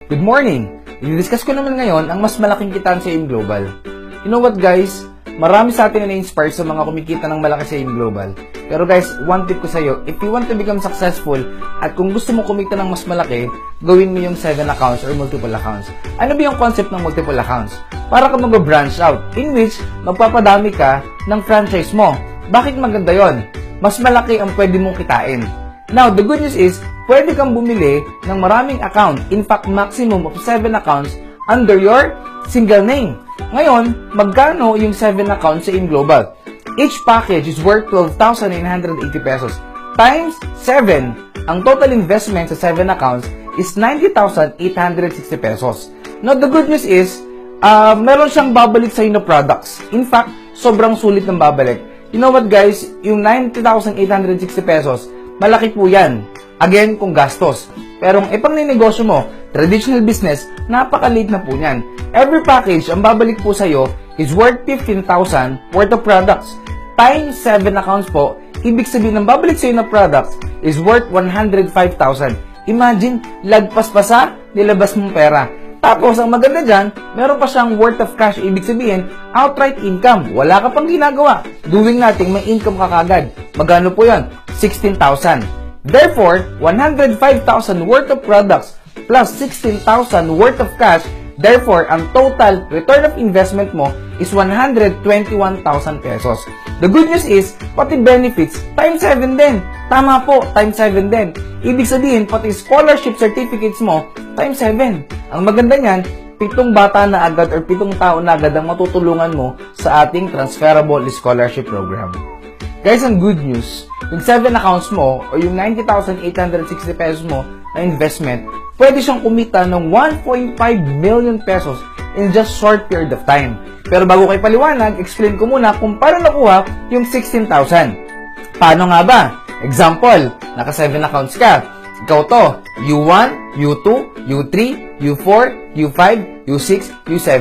Good morning! I-discuss ko naman ngayon ang mas malaking kitaan sa AIM Global. You know what guys? Marami sa atin na na-inspire sa mga kumikita ng malaki sa AIM Global. Pero guys, one tip ko sa iyo, if you want to become successful at kung gusto mo kumita ng mas malaki, gawin mo yung 7 accounts or multiple accounts. Ano ba yung concept ng multiple accounts? Para ka mag-branch out, in which magpapadami ka ng franchise mo. Bakit maganda yon? Mas malaki ang pwede mong kitain. Now, the good news is, pwede kang bumili ng maraming account, in fact, maximum of 7 accounts under your single name. Ngayon, magkano yung 7 accounts sa AIM Global? Each package is worth 12,980 pesos times 7. Ang total investment sa 7 accounts is 90,860 pesos. Now, the good news is, meron siyang babalik sa na products. In fact, sobrang sulit ng babalik. You know what guys? Yung 90,860 pesos, malaki po yan. Again, kung gastos. Pero kung ipang ninegosyo mo, traditional business, napakaliit na po yan. Every package, ang babalik po sa'yo is worth 15,000 worth of products. Times 7 accounts po, ibig sabihin ng babalik sa'yo na products is worth 105,000. Imagine, lagpas pa sa nilabas mong pera. Tapos, ang maganda dyan, meron pa siyang worth of cash. Ibig sabihin, outright income. Wala ka pang ginagawa. Doing nothing, may income ka kagad. Magkano po yan? 16,000. Therefore, 105,000 worth of products plus 16,000 worth of cash. Therefore, ang total return of investment mo is 121,000 pesos. The good news is, pati benefits, times 7 din. Tama po, times 7 din. Ibig sabihin, pati scholarship certificates mo, times 7. Ang maganda niyan, 7 bata na agad or 7 tao na agad ang matutulungan mo sa ating transferable scholarship program. Guys, ang good news, yung 7 accounts mo o yung 90,860 pesos mo na investment, pwede siyang kumita ng 1.5 million pesos in just short period of time. Pero bago kayo paliwanag, explain ko muna kung paano nakuha yung 16,000. Paano nga ba? Example, naka 7 accounts ka. Ikaw to, U1, U2, U3, U4, U5, U6, U7.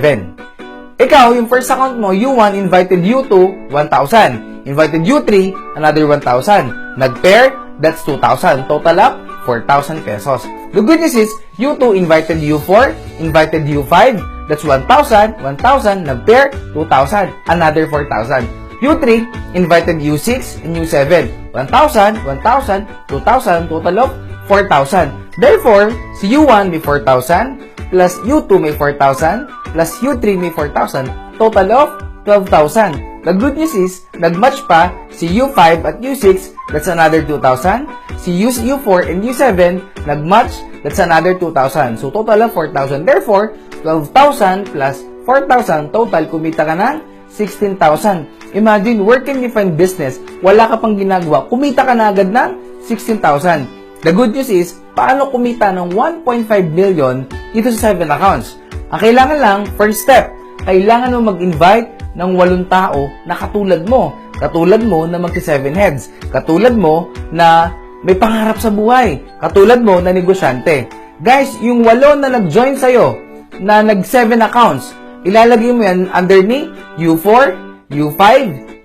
Ikaw, yung first account mo, U1 invited U2, 1,000. Invited U3, another 1,000. Nag-pair, that's 2,000. Total up, 4,000 pesos. The good news is, U2 invited U4, invited U5, that's 1,000, 1,000, nag-pair, 2,000. Another 4,000. U3 invited U6 and U7, 1,000, 1,000, 2,000, total of 4,000. Therefore, si U1 may 4,000, plus U2 may 4,000, plus U3 may 4,000, total of 12,000. The good news is, nag-match pa si U5 at U6, that's another 2,000. Si U4 and U7, nag-match, that's another 2,000. So, total of 4,000. Therefore, 12,000 plus 4,000, total, kumita ka ng 16,000. Imagine, where can you find business? Wala ka pang ginagawa, kumita ka na agad ng 16,000. The good news is, paano kumita ng 1.5 million dito sa 7 accounts? Ang kailangan lang, first step, kailangan mo mag-invite ng 8 tao na katulad mo. Katulad mo na magsi-7 heads. Katulad mo na may pangarap sa buhay. Katulad mo na negosyante. Guys, yung 8 na nag-join sa'yo, na nag-7 accounts, ilalagay mo yan under ni U4, U5,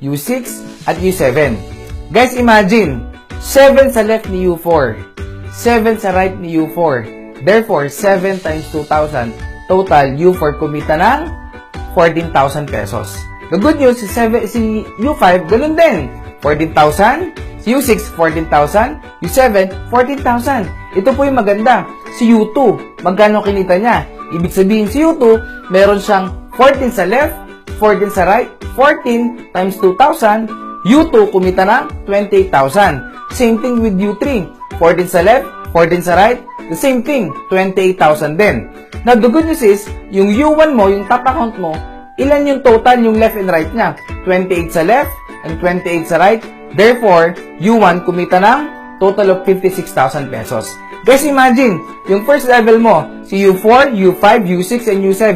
U6, at U7. Guys, imagine, 7 sa left ni U4, 7 sa right ni U4. Therefore, 7 times 2,000. Total, U4 kumita ng 14,000 pesos. The good news, si U5, ganun din. 14,000. Si U6, 14,000. U7, 14,000. Ito po yung maganda. Si U2, magkano kinita niya? Ibig sabihin, si U2, meron siyang 14 sa left, 14 sa right, 14 times 2,000. U2, kumita ng 28,000. Same thing with U3. 14 sa left, 14 sa right, the same thing, 28,000 din. Now, the good news is, yung U1 mo, yung top account mo, ilan yung total, yung left and right niya? 28 sa left and 28 sa right. Therefore, U1 kumita ng total of 56,000 pesos. Guys, imagine, yung first level mo, si U4, U5, U6, and U7,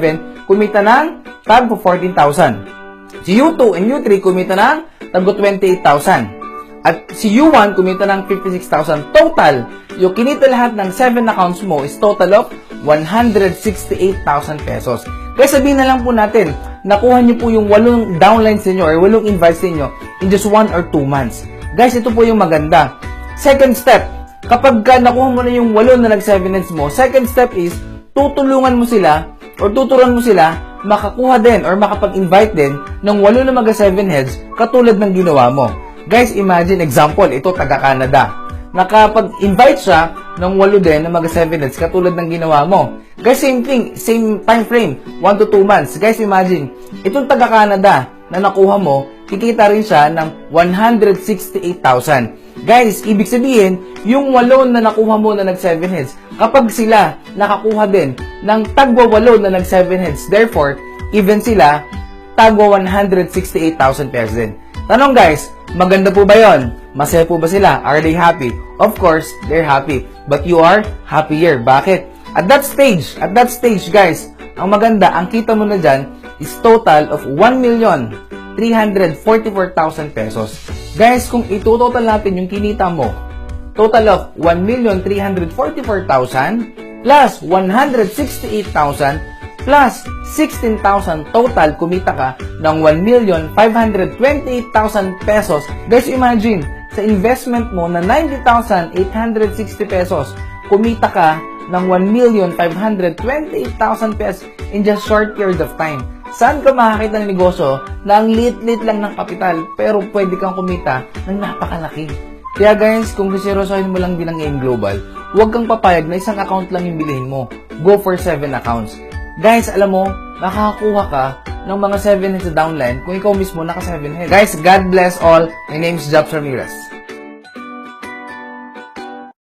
kumita ng tag 14,000. Si U2 and U3 kumita ng tag 28,000. At si U1 kumita ng 56,000. Total, yung kinita lahat ng 7 accounts mo is total of 168,000 pesos. Kaya sabihin na lang po natin, nakuha niyo po yung 8 downlines niyo or 8 invites niyo in just 1 or 2 months. Guys, ito po yung maganda. Second step, kapag nakuha mo na yung 8 na nag-7 heads mo, second step is tutulungan mo sila or tuturuan mo sila makakuha din or makapag-invite din ng 8 na mga 7 heads katulad ng ginawa mo. Guys, imagine, example, ito taga-Canada. Nakapag-invite siya ng 8 din na mga 7 heads katulad ng ginawa mo. Guys, same thing, same time frame, 1 to 2 months. Guys, imagine, itong taga-Canada na nakuha mo, kikita rin siya ng 168,000. Guys, ibig sabihin, yung 8 na nakuha mo na nag-7 heads, kapag sila nakakuha din ng tagwa 8 na nag-7 heads, therefore, even sila, tagwa 168,000 pesos din. Tanong guys, maganda po ba yon? Masaya po ba sila? Are they happy? Of course, they're happy. But you are happier. Bakit? At that stage guys, ang maganda, ang kita mo na dyan is total of 1,344,000 pesos. Guys, kung itutotal natin yung kinita mo, total of 1,344,000 plus 168,000 plus 16,000 total, kumita ka ng 1,528,000 pesos. Guys, imagine, sa investment mo na 90,860 pesos, kumita ka ng 1,528,000 pesos in just short period of time. Saan ka makakita ng negosyo na ang lit-lit lang ng kapital pero pwede kang kumita ng napakalaki? Kaya guys, kung seryosohin mo lang din ang AIM Global, huwag kang papayag na isang account lang yung bilhin mo. Go for 7 accounts. Guys, alam mo, nakakakuha ka ng mga 7 heads sa downline kung ikaw mismo naka 7 heads. Guys, God bless all. My name is Jobs Ramirez.